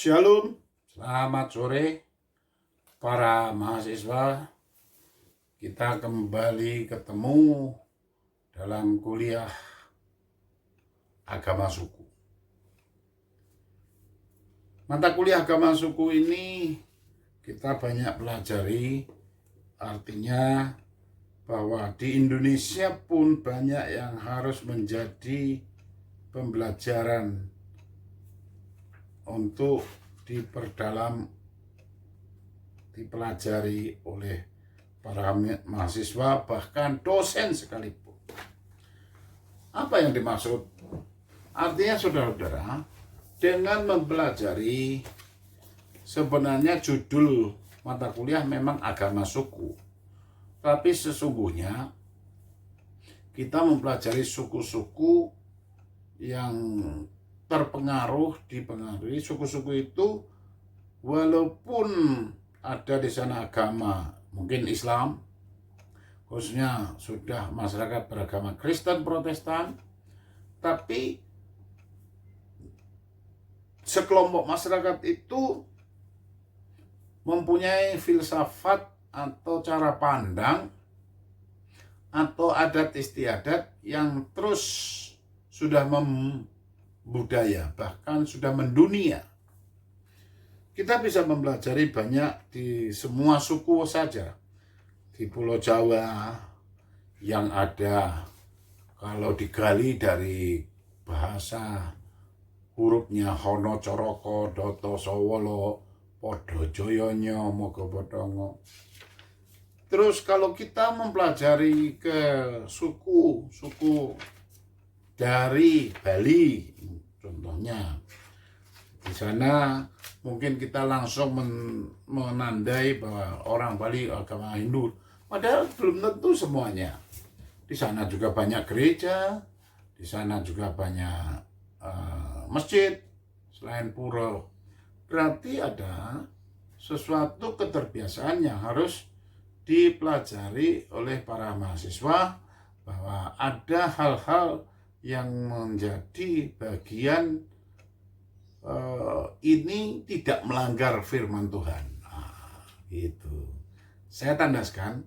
Shalom, selamat sore para mahasiswa. Kita kembali ketemu dalam kuliah agama suku. Mata kuliah agama suku ini kita banyak pelajari, artinya bahwa di Indonesia pun banyak yang harus menjadi pembelajaran untuk diperdalam, dipelajari oleh para mahasiswa, bahkan dosen sekalipun. Apa yang dimaksud? Artinya saudara-saudara, dengan mempelajari, sebenarnya judul mata kuliah memang agama suku, tapi sesungguhnya kita mempelajari suku-suku yang dipengaruhi suku-suku itu, walaupun ada di sana agama mungkin Islam, khususnya sudah masyarakat beragama Kristen Protestan, tapi sekelompok masyarakat itu mempunyai filsafat atau cara pandang atau adat istiadat yang terus sudah budaya, bahkan sudah mendunia. Kita bisa mempelajari banyak di semua suku saja. Di Pulau Jawa yang ada, kalau digali dari bahasa hurufnya Hono Coroko, Doto Sowolo, Podo Joyonyo, Mogobodongo. Terus kalau kita mempelajari ke suku dari Bali, contohnya, di sana mungkin kita langsung menandai bahwa orang Bali agama Hindu, padahal belum tentu semuanya. Di sana juga banyak gereja, di sana juga banyak masjid selain pura. Berarti ada sesuatu keterbiasaan yang harus dipelajari oleh para mahasiswa, bahwa ada hal-hal yang menjadi bagian ini tidak melanggar firman Tuhan. Gitu. Saya tandaskan,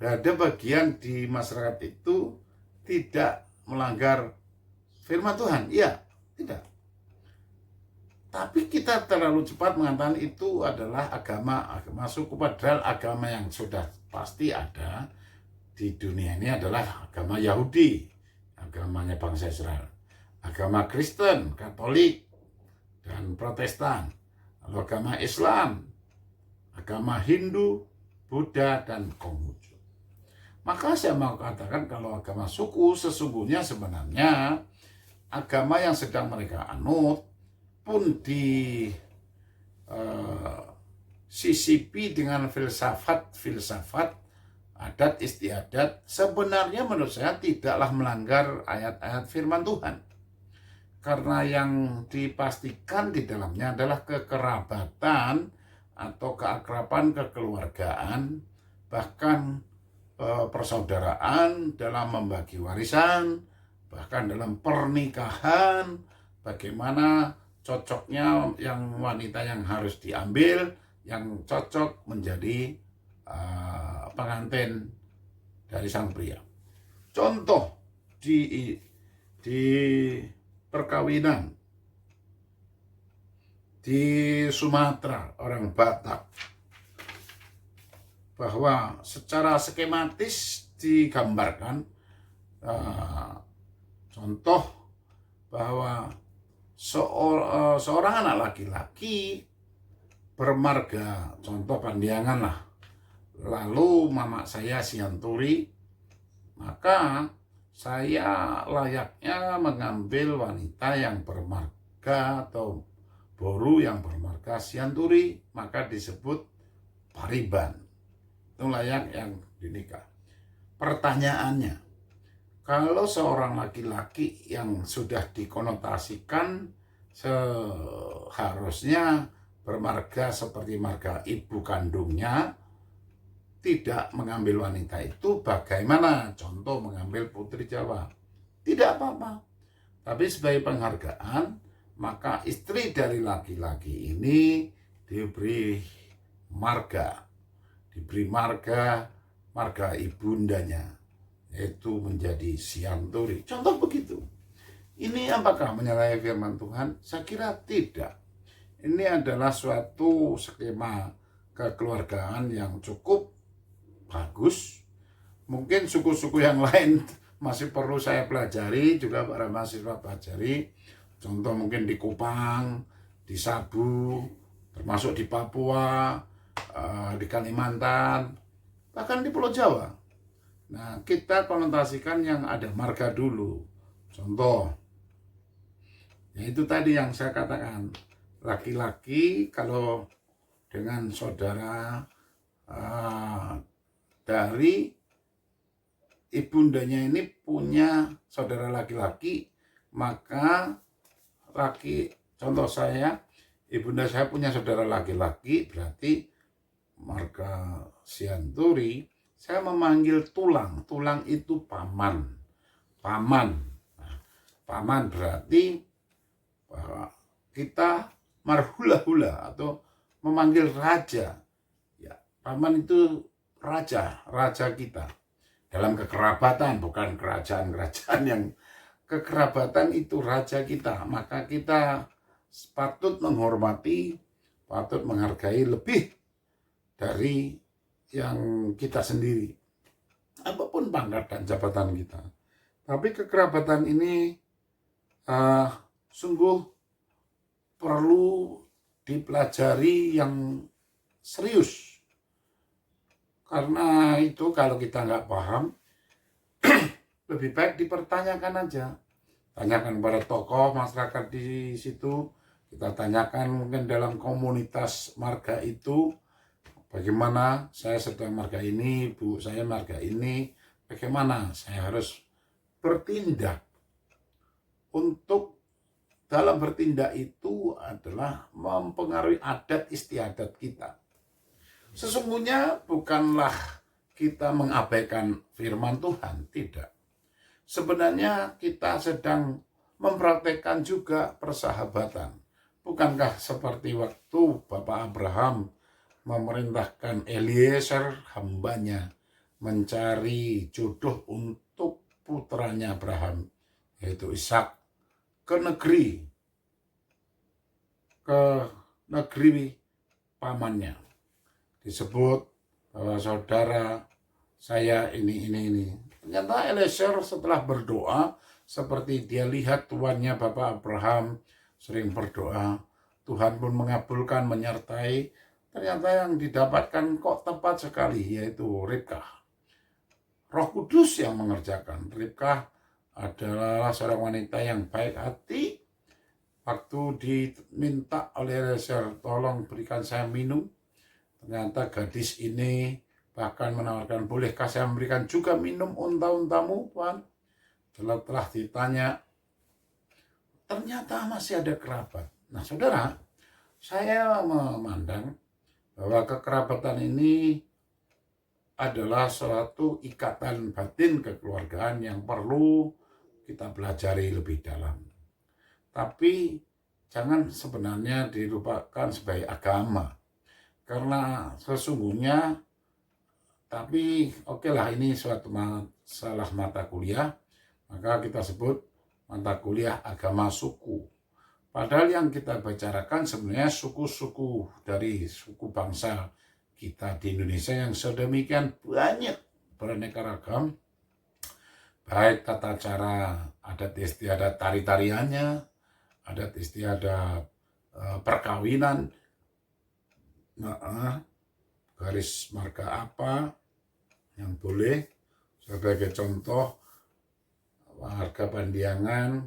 ada bagian di masyarakat itu tidak melanggar firman Tuhan. Iya, tidak. Tapi kita terlalu cepat mengatakan itu adalah agama suku, padahal agama yang sudah pasti ada di dunia ini adalah agama Yahudi, agamanya bangsa Israel, agama Kristen, Katolik, dan Protestan, lalu agama Islam, agama Hindu, Buddha, dan Konghucu. Maka saya mau katakan kalau agama suku sesungguhnya sebenarnya agama yang sedang mereka anut pun sisipi dengan filsafat adat istiadat, sebenarnya menurut saya tidaklah melanggar ayat-ayat firman Tuhan, karena yang dipastikan di dalamnya adalah kekerabatan atau keakraban kekeluargaan, bahkan persaudaraan dalam membagi warisan, bahkan dalam pernikahan, bagaimana cocoknya yang wanita yang harus diambil, yang cocok menjadi pengantin dari sang pria. Contoh di perkawinan di Sumatera, orang Batak, bahwa secara skematis digambarkan contoh bahwa seorang anak laki-laki bermarga, contoh Pandiangan lah, lalu mama saya Sianturi, maka saya layaknya mengambil wanita yang bermarga atau boru yang bermarga Sianturi, maka disebut pariban. Itu layak yang dinikah. Pertanyaannya, kalau seorang laki-laki yang sudah dikonotasikan seharusnya bermarga seperti marga ibu kandungnya, tidak mengambil wanita itu, bagaimana? Contoh mengambil putri Jawa, tidak apa-apa. Tapi sebagai penghargaan, maka istri dari laki-laki ini diberi marga, marga ibundanya, yaitu menjadi Sianturi. Contoh begitu. Ini apakah menyalahi firman Tuhan? Saya kira tidak. Ini adalah suatu skema kekeluargaan yang cukup bagus. Mungkin suku-suku yang lain masih perlu saya pelajari, juga para mahasiswa pelajari. Contoh mungkin di Kupang, di Sabu, termasuk di Papua, di Kalimantan, bahkan di Pulau Jawa. Nah, kita konotasikan yang ada marga dulu. Contoh, yaitu tadi yang saya katakan, laki-laki kalau dengan saudara dari ibundanya ini punya saudara laki-laki, maka contoh saya, ibunda saya punya saudara laki-laki, berarti marga Sianturi, saya memanggil tulang. Tulang itu paman. Nah, paman berarti bahwa kita marhula-hula atau memanggil raja. Ya, paman itu raja kita. Dalam kekerabatan, bukan kerajaan-kerajaan yang kekerabatan itu raja kita, maka kita patut menghormati, patut menghargai lebih dari yang kita sendiri, apapun pangkat dan jabatan kita. Tapi kekerabatan ini sungguh perlu dipelajari yang serius, karena itu kalau kita nggak paham, lebih baik dipertanyakan aja. Tanyakan pada tokoh masyarakat di situ, kita tanyakan mungkin dalam komunitas marga itu, bagaimana saya sedang marga ini, bu saya marga ini, bagaimana saya harus bertindak. Untuk dalam bertindak itu adalah mempengaruhi adat istiadat kita. Sesungguhnya bukanlah kita mengabaikan firman Tuhan, tidak. Sebenarnya kita sedang mempraktekkan juga persahabatan. Bukankah seperti waktu Bapak Abraham memerintahkan Eliezer hambanya mencari jodoh untuk putranya Abraham, yaitu Ishak, ke negeri pamannya. Disebut bahwa saudara saya ini. Ternyata Eliezer setelah berdoa, seperti dia lihat tuannya Bapak Abraham sering berdoa, Tuhan pun mengabulkan, menyertai. Ternyata yang didapatkan kok tepat sekali, yaitu Ribkah. Roh Kudus yang mengerjakan. Ribkah adalah seorang wanita yang baik hati. Waktu diminta oleh Eliezer, tolong berikan saya minum, ternyata gadis ini bahkan menawarkan, bolehkah saya memberikan juga minum unta-untamu, Tuhan? Setelah ditanya, ternyata masih ada kerabat. Nah, saudara, saya memandang bahwa kekerabatan ini adalah suatu ikatan batin kekeluargaan yang perlu kita pelajari lebih dalam. Tapi jangan sebenarnya dilupakan sebagai agama. Karena sesungguhnya, tapi okelah, ini suatu masalah mata kuliah, maka kita sebut mata kuliah agama suku. Padahal yang kita bicarakan sebenarnya suku-suku dari suku bangsa kita di Indonesia yang sedemikian banyak, beraneka ragam, baik tata cara adat istiadat tari-tariannya, adat istiadat perkawinan, garis marga apa yang boleh. Sebagai contoh, warga Pandiangan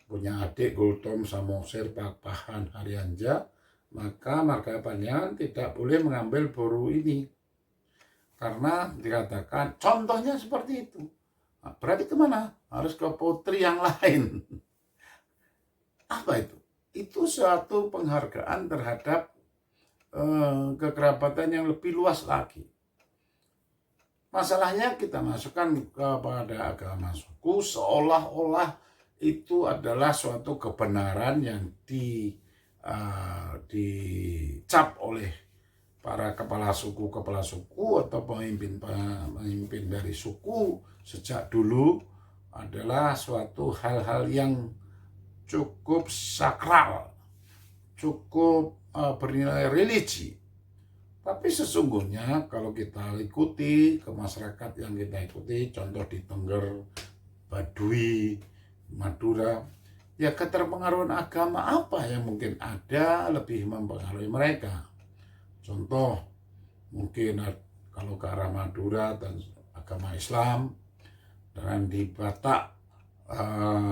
punya adik Gultom Samosir Papahan Haryanja, maka marga Pandiangan tidak boleh mengambil boru ini karena dikatakan contohnya seperti itu. Nah, berarti kemana? Harus ke putri yang lain. Apa itu? Itu suatu penghargaan terhadap kekerabatan yang lebih luas lagi. Masalahnya kita masukkan kepada agama suku seolah-olah itu adalah suatu kebenaran yang dicap oleh para kepala suku atau pemimpin dari suku sejak dulu, adalah suatu hal-hal yang cukup sakral, cukup bernilai religi. Tapi sesungguhnya kalau kita ikuti ke masyarakat yang kita ikuti, contoh di Tengger, Baduy, Madura, ya keterpengaruhan agama apa yang mungkin ada lebih mempengaruhi mereka. Contoh, mungkin kalau ke arah Madura dan agama Islam, dan di Batak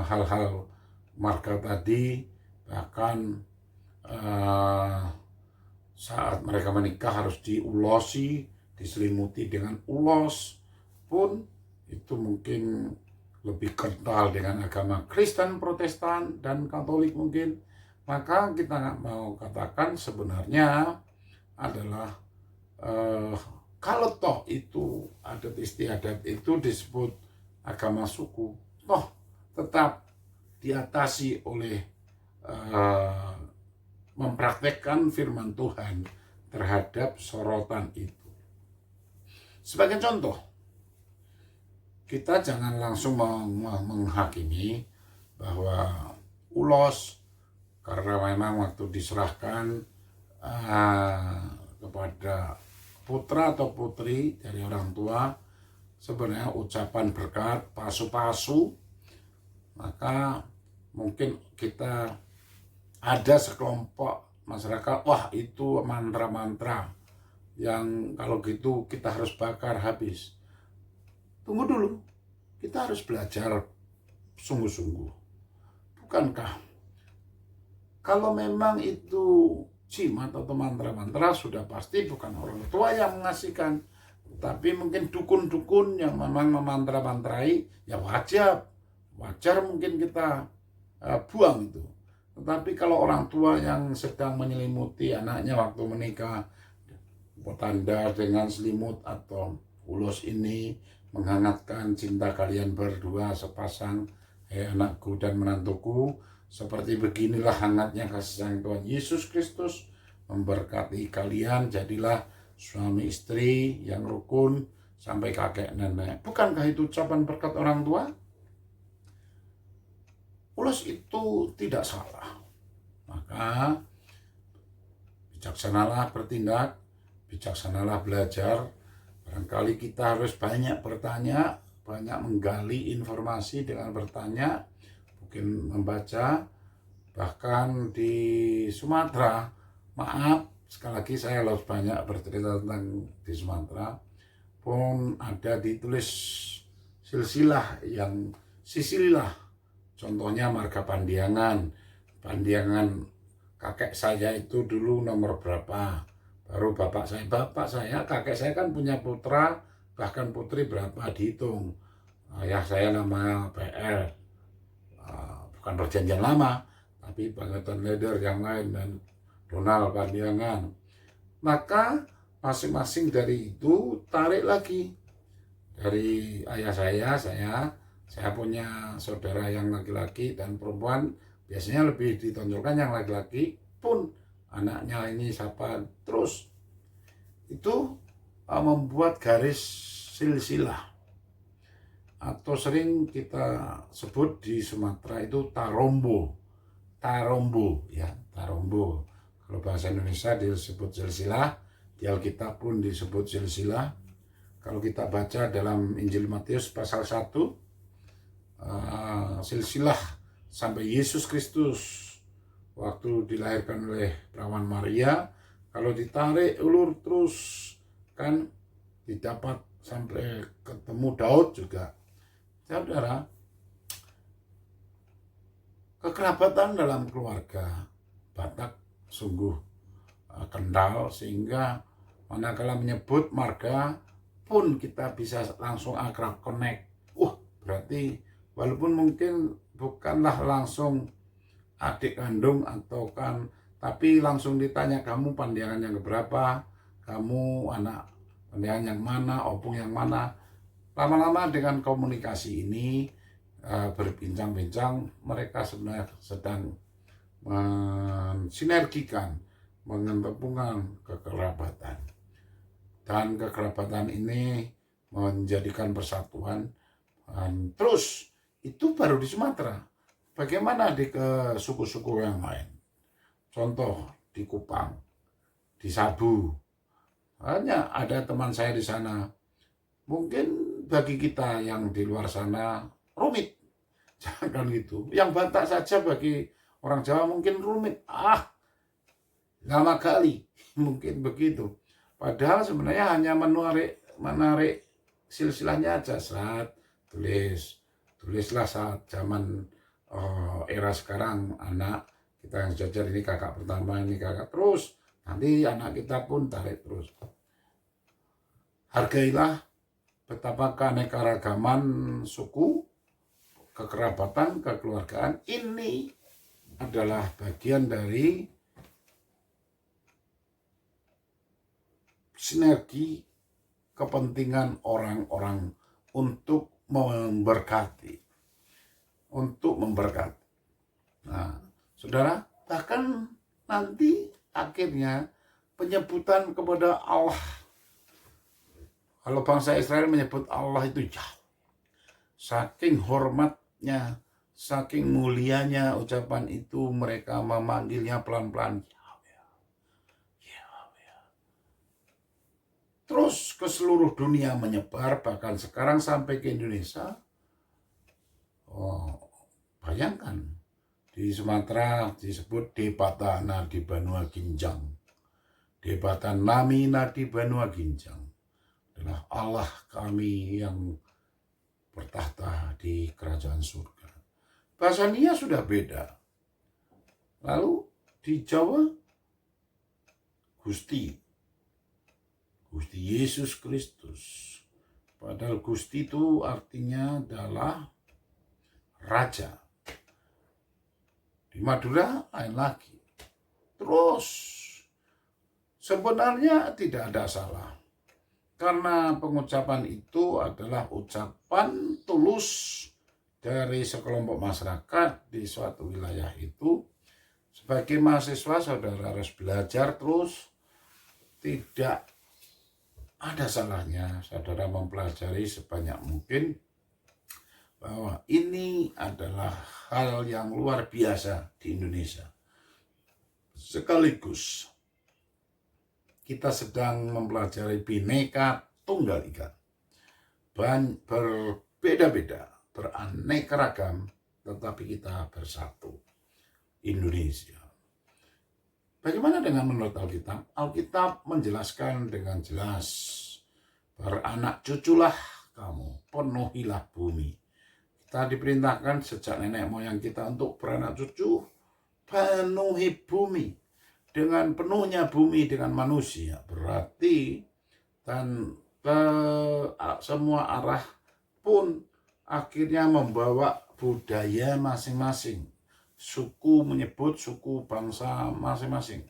hal-hal marga tadi, bahkan saat mereka menikah harus diulosi, diselimuti dengan ulos pun itu mungkin lebih kental dengan agama Kristen, Protestan, dan Katolik mungkin. Maka kita nggak mau katakan sebenarnya adalah kalau toh itu adat istiadat itu disebut agama suku, toh tetap diatasi oleh mempraktekkan firman Tuhan terhadap sorotan itu. Sebagai contoh, kita jangan langsung menghakimi bahwa ulos karena memang waktu diserahkan kepada putra atau putri dari orang tua sebenarnya ucapan berkat pasu-pasu, maka mungkin kita ada sekelompok masyarakat, wah itu mantra-mantra yang kalau gitu kita harus bakar habis. Tunggu dulu, kita harus belajar sungguh-sungguh. Bukankah kalau memang itu jimat atau mantra-mantra sudah pasti bukan orang tua yang mengasihkan, tapi mungkin dukun-dukun yang memang memantra-mantrai, ya wajar mungkin kita buang itu. Tetapi kalau orang tua yang sedang menyelimuti anaknya waktu menikah, tanda dengan selimut atau ulos ini menghangatkan cinta kalian berdua sepasang, anakku dan menantuku, seperti beginilah hangatnya kasih sayang Tuhan Yesus Kristus memberkati kalian, jadilah suami istri yang rukun sampai kakek nenek. Bukankah itu ucapan berkat orang tua? Ulos itu tidak salah. Maka bijaksanalah bertindak, bijaksanalah belajar. Barangkali kita harus banyak bertanya, banyak menggali informasi dengan bertanya, mungkin membaca. Bahkan di Sumatera, maaf sekali lagi saya harus banyak bercerita tentang di Sumatera, pun ada ditulis silsilah yang silsilah. Contohnya marga Pandiangan kakek saya itu dulu nomor berapa, baru bapak saya, kakek saya kan punya putra bahkan putri berapa dihitung. Ayah saya nama PL, bukan perjanjian lama, tapi Pangetan Leder yang lain, dan Donald Pandiangan. Maka masing-masing dari itu tarik lagi. Dari ayah saya punya saudara yang laki-laki dan perempuan, biasanya lebih ditonjolkan yang laki-laki, pun anaknya ini siapa, terus itu membuat garis silsilah, atau sering kita sebut di Sumatera itu tarombo ya, tarombo. Kalau bahasa Indonesia disebut silsilah, di Alkitab pun disebut silsilah. Kalau kita baca dalam Injil Matius pasal 1, silsilah sampai Yesus Kristus waktu dilahirkan oleh perawan Maria, kalau ditarik ulur terus kan didapat sampai ketemu Daud juga. Saudara, kekerabatan dalam keluarga Batak sungguh kental, sehingga manakala menyebut marga pun kita bisa langsung akrab, connect. Berarti walaupun mungkin bukanlah langsung adik kandung atau kan, tapi langsung ditanya, kamu Pandiangan yang keberapa, kamu anak Pandiangan yang mana, opung yang mana. Lama-lama dengan komunikasi ini berbincang-bincang, mereka sebenarnya sedang mensinergikan, menggabungkan kekerabatan. Dan kekerabatan ini menjadikan persatuan. Dan terus itu baru di Sumatera. Bagaimana di ke suku-suku yang lain? Contoh di Kupang, di Sabu. Hanya ada teman saya di sana. Mungkin bagi kita yang di luar sana rumit. Jangan gitu. Yang Batak saja bagi orang Jawa mungkin rumit. Lama kali. Mungkin begitu. Padahal sebenarnya hanya menarik silsilahnya aja. Serat, tulislah saat zaman era sekarang, anak kita yang jajar ini kakak pertama, ini kakak terus. Nanti anak kita pun tarik terus. Hargailah betapa keanekaragaman suku, kekerabatan, kekeluargaan. Ini adalah bagian dari sinergi kepentingan orang-orang untuk memberkati. Nah, saudara, bahkan nanti akhirnya penyebutan kepada Allah. Kalau bangsa Israel menyebut Allah itu jauh. Saking hormatnya, saking mulianya ucapan itu, mereka memanggilnya pelan-pelan. Terus ke seluruh dunia menyebar, bahkan sekarang sampai ke Indonesia. Bayangkan, di Sumatera disebut Debata Nadi Banua Ginjang. Debata Nami Nadi Banua Ginjang adalah Allah kami yang bertahta di kerajaan surga. Bahasa Nia sudah beda. Lalu di Jawa, Gusti Yesus Kristus. Padahal Gusti itu artinya adalah raja. Di Madura lain lagi. Terus sebenarnya tidak ada salah. Karena pengucapan itu adalah ucapan tulus dari sekelompok masyarakat di suatu wilayah itu. Sebagai mahasiswa, saudara harus belajar terus. Tidak ada salahnya saudara mempelajari sebanyak mungkin bahwa ini adalah hal yang luar biasa di Indonesia. Sekaligus kita sedang mempelajari Bhinneka Tunggal Ika. Berbeda-beda, beraneka ragam, tetapi kita bersatu. Indonesia. Bagaimana dengan menurut Alkitab? Alkitab menjelaskan dengan jelas, beranak cuculah kamu, penuhilah bumi. Kita diperintahkan sejak nenek moyang kita untuk beranak cucu, penuhi bumi. Dengan penuhnya bumi dengan manusia, berarti dan ke semua arah pun akhirnya membawa budaya masing-masing. Suku menyebut suku bangsa masing-masing.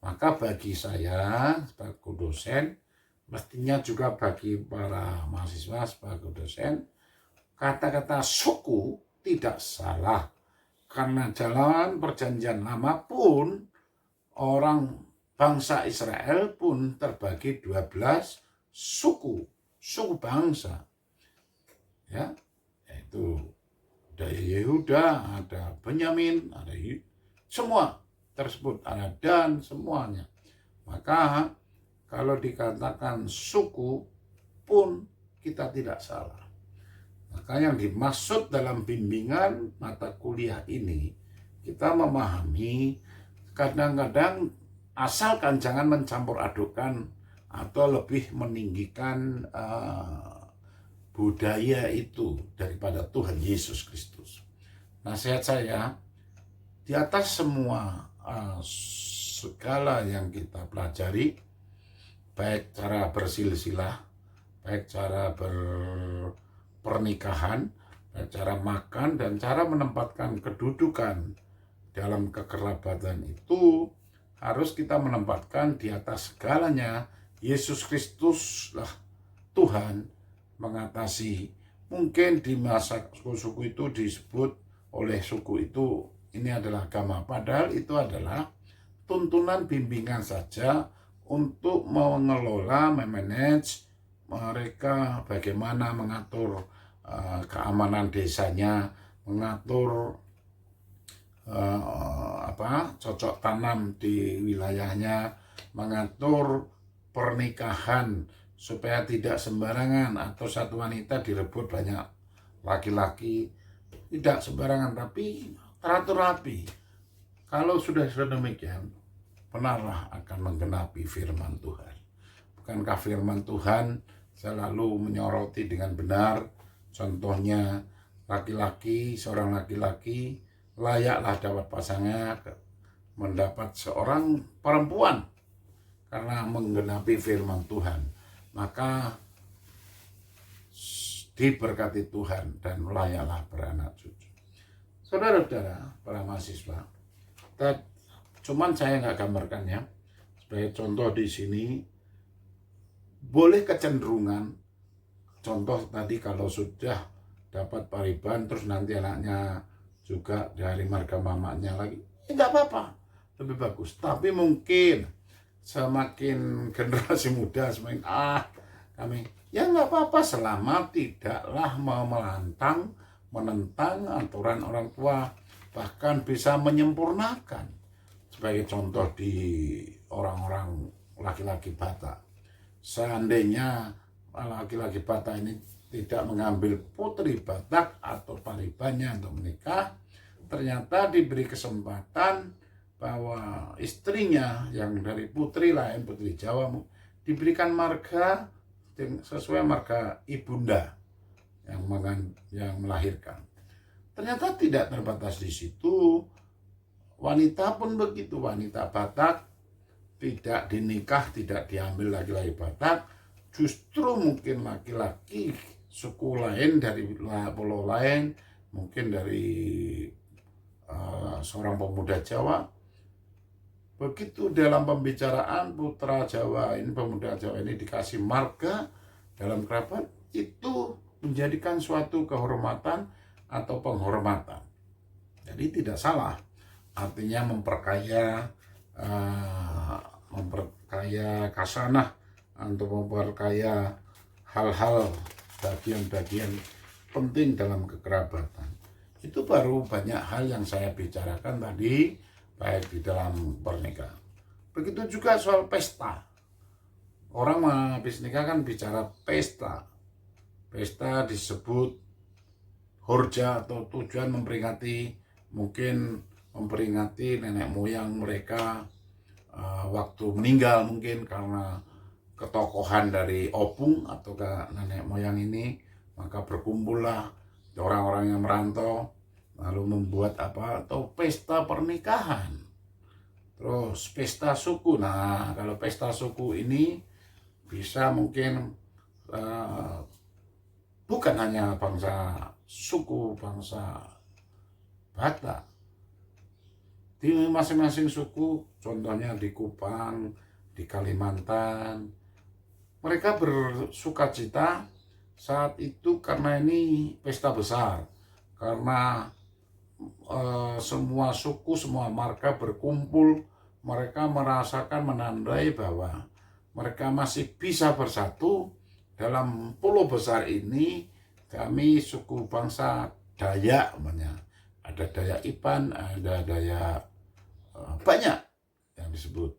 Maka bagi saya sebagai dosen, mestinya juga bagi para mahasiswa sebagai dosen, kata-kata suku tidak salah. Karena jalan perjanjian lama pun orang bangsa Israel pun terbagi 12 suku bangsa. Ya, yaitu ada Yehuda, ada Benyamin, ada semua tersebut, ada Dan, semuanya. Maka kalau dikatakan suku pun kita tidak salah. Maka yang dimaksud dalam bimbingan mata kuliah ini, kita memahami kadang-kadang asalkan jangan mencampur adukan atau lebih meninggikan budaya itu daripada Tuhan Yesus Kristus. Nasihat saya, di atas semua segala yang kita pelajari, baik cara bersilsilah, baik cara berpernikahan, baik cara makan, dan cara menempatkan kedudukan dalam kekerabatan itu, harus kita menempatkan di atas segalanya Yesus Kristus lah Tuhan, mengatasi Mungkin di masa suku itu disebut oleh suku itu ini adalah agama, padahal itu adalah tuntunan bimbingan saja untuk mengelola, memanage mereka bagaimana mengatur keamanan desanya, mengatur cocok tanam di wilayahnya, mengatur pernikahan supaya tidak sembarangan atau satu wanita direbut banyak laki-laki, tidak sembarangan tapi teratur rapi. Kalau sudah demikian, benarlah akan menggenapi firman Tuhan. Bukankah firman Tuhan selalu menyoroti dengan benar? Contohnya, seorang laki-laki layaklah dapat pasangan mendapat seorang perempuan karena menggenapi firman Tuhan. Maka diberkati Tuhan dan layaklah beranak cucu. Saudara-saudara, para mahasiswa, cuman saya nggak gambarkannya. Sebagai contoh di sini, boleh kecenderungan, contoh tadi kalau sudah dapat pariban, terus nanti anaknya juga dari marga mamanya lagi, nggak apa-apa, lebih bagus. Tapi mungkin semakin generasi muda semakin kami ya nggak apa-apa selama tidaklah menentang aturan orang tua, bahkan bisa menyempurnakan. Sebagai contoh di orang-orang laki-laki Batak, seandainya laki-laki Batak ini tidak mengambil putri Batak atau paribannya untuk menikah, ternyata diberi kesempatan bahwa istrinya yang dari putri lain, putri Jawa, diberikan marga sesuai marga ibunda yang melahirkan. Ternyata tidak terbatas di situ, wanita pun begitu, wanita Batak tidak dinikah, tidak diambil laki-laki Batak, justru mungkin laki-laki suku lain dari pulau lain, mungkin dari seorang pemuda Jawa, begitu dalam pembicaraan putra Jawa ini, pemuda Jawa ini dikasih marga dalam kerabat, itu menjadikan suatu kehormatan atau penghormatan. Jadi tidak salah, artinya memperkaya kasanah, untuk memperkaya hal-hal bagian-bagian penting dalam kekerabatan. Itu baru banyak hal yang saya bicarakan tadi, baik di dalam pernikahan. Begitu juga soal pesta. Orang habis nikah kan bicara pesta. Pesta disebut horja atau tujuan mungkin memperingati nenek moyang mereka waktu meninggal, mungkin karena ketokohan dari opung atau nenek moyang ini, maka berkumpullah orang-orang yang merantau lalu membuat atau pesta pernikahan. Terus pesta suku. Nah, kalau pesta suku ini bisa mungkin bukan hanya bangsa suku, bangsa Batak. Di masing-masing suku, contohnya di Kupang, di Kalimantan, mereka bersukacita saat itu karena ini pesta besar. Karena semua suku, semua marga berkumpul, mereka merasakan, menandai bahwa mereka masih bisa bersatu dalam pulau besar ini. Kami suku bangsa Dayak, ada Dayak Ipan, ada Dayak banyak yang disebut,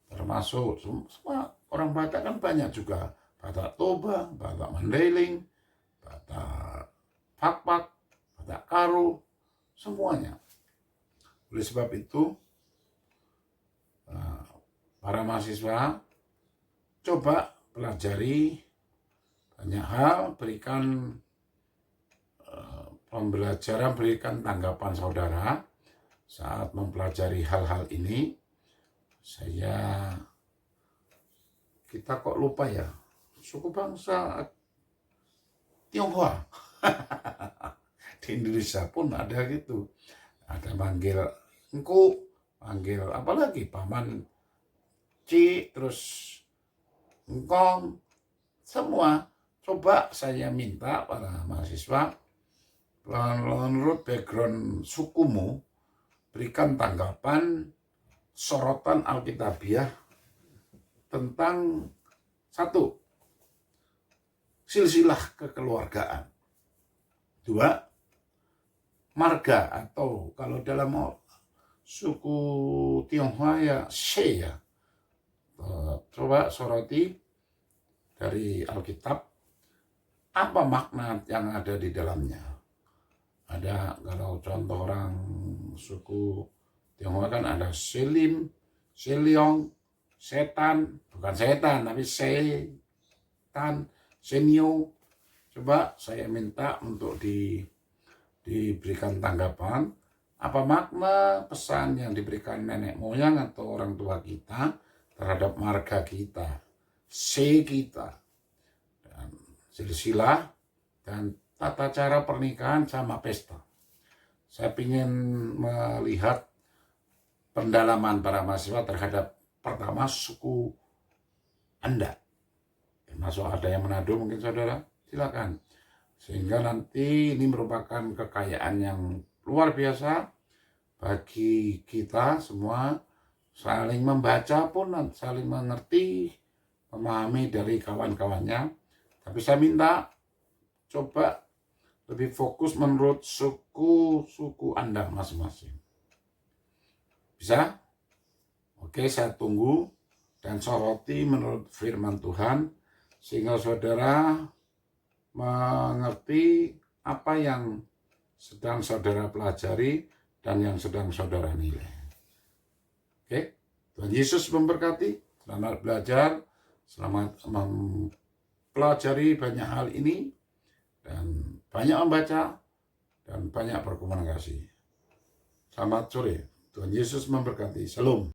termasuk semua orang Batak kan banyak juga, Batak Toba, Batak Mandailing, Batak Pakpak, Batak Karo, semuanya. Oleh sebab itu, para mahasiswa coba pelajari banyak hal, berikan pembelajaran, berikan tanggapan saudara saat mempelajari hal-hal ini. Kita kok lupa ya, suku bangsa Tionghoa. Di Indonesia pun ada gitu, ada manggil engku, manggil apalagi paman Ci, terus engkong, semua Coba saya minta para mahasiswa, menurut background sukumu, berikan tanggapan sorotan Alkitabiah tentang satu, silsilah kekeluargaan. Dua, marga atau kalau dalam suku Tionghoa ya she ya. Coba soroti dari Alkitab apa makna yang ada di dalamnya. Ada kalau contoh orang suku Tionghoa kan ada selim, seliong, setan, bukan setan tapi setan, senio. Coba saya minta untuk diberikan tanggapan apa makna pesan yang diberikan nenek moyang atau orang tua kita terhadap marga kita, kita, dan silsilah, dan tata cara pernikahan sama pesta. Saya ingin melihat pendalaman para mahasiswa terhadap pertama suku Anda. Termasuk ada yang Manado mungkin saudara, silakan. Sehingga nanti ini merupakan kekayaan yang luar biasa bagi kita semua, saling membaca pun saling mengerti, memahami dari kawan-kawannya. Tapi saya minta coba lebih fokus menurut suku Anda masing-masing. Bisa? Oke, saya tunggu dan soroti menurut firman Tuhan sehingga saudara mengerti apa yang sedang saudara pelajari dan yang sedang saudara nilai. Oke, Tuhan Yesus memberkati. Selamat belajar, selamat mempelajari banyak hal ini, dan banyak membaca, dan banyak berkomunikasi. Selamat sore, Tuhan Yesus memberkati. Shalom.